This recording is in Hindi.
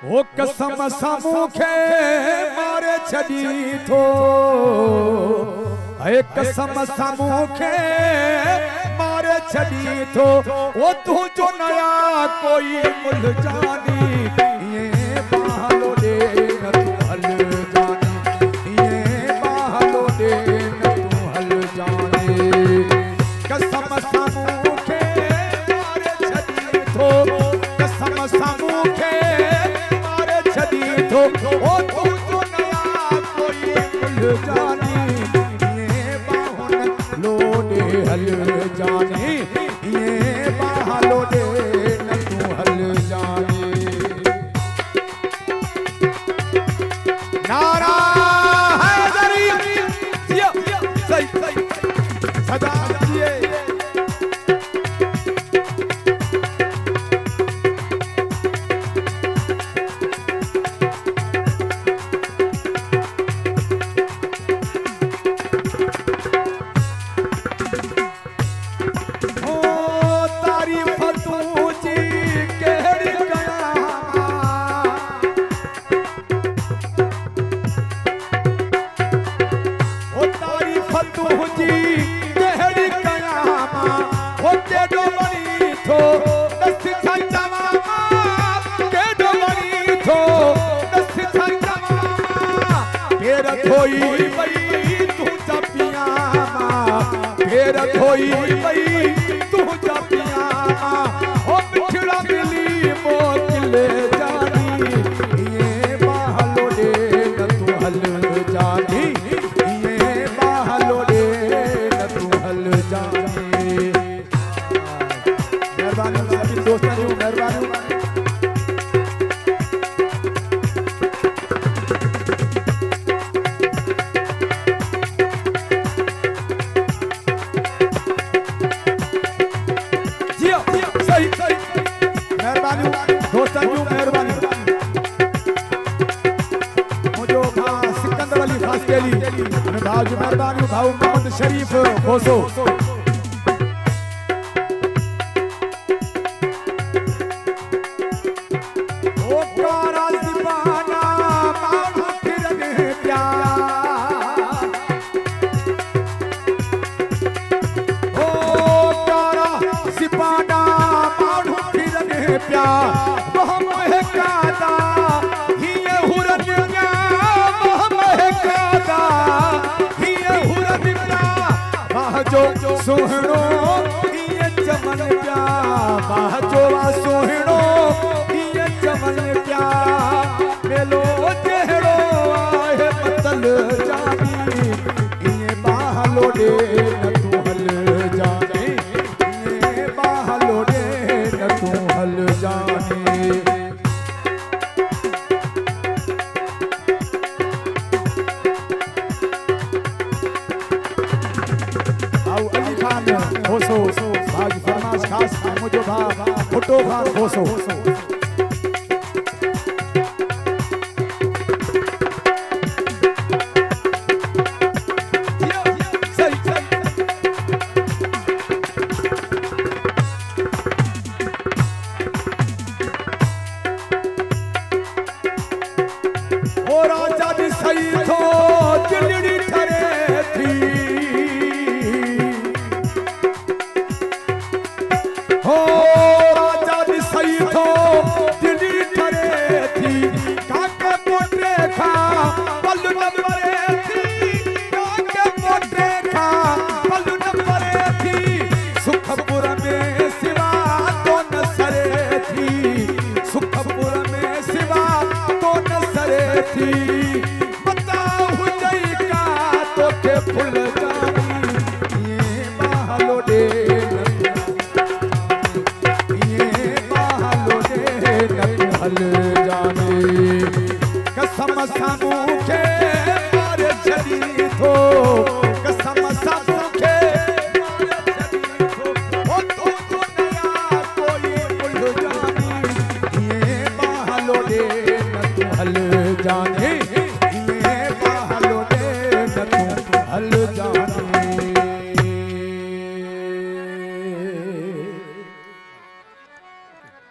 ओ कसम सामूखे मारे छड़ी थो ए कसम सामूखे मारे छड़ी थो ओ तू जो नया कोई मुल जानी ये बाहलो दे न तू हल जानी ये बाहलो दे न तू हल जानी कसम सामूखे मारे छड़ी थो कसम सामूखे ओ तू तो नया कोई मुल जानी ये बाहुन लोडे हल जानी ये बाह लोडे न तू हल जानी नारा हैदरी सही सही सदा दिए खोई बई तू जपिया फेर खोई बई तू जपिया ओ पिछड़ा मिली मोकिल जानी ये बाहलो दे न तू हल जानी ये बाहलो दे न तू हल जानी मेहरबानी दोस्तों जी मेहरबानी दोस्तों मेहरबानी मुझे सिकंदर अली खास के लिए भाव जी मेहरबानी भाव मोहम्मद शरीफ खोसो ओ कारा दीवाना मानू फिरने प्यार ओ कारा दीवाना मानू फिरने प्यार जो सोहणो ये चमन प्या बाजो सोहणो ये चमन प्या मेलो चेहरो आहे मतल जानी ये बाहलो दे न तू हल जानी ये बाहलो दे न तू हल जानी खोसो भाग फरमाश खास मुझे भा फोटो खान खोसो ओ राजा दी सही थो दिलड़ी ठरे थी हो राजा दी सही थो दिल्ली ठरे थी काके पोटरे खा पल्लू नंबरे थी काके पोटरे खा पल्लू नंबरे थी सुखपुर में सिवा तो न सरे थी सुखपुर में सिवा तो न सरे थी बताओ जई का तो के फुल जानी ये बाहलो दे हल जाने कसम सामूखे मारे छड़ी थो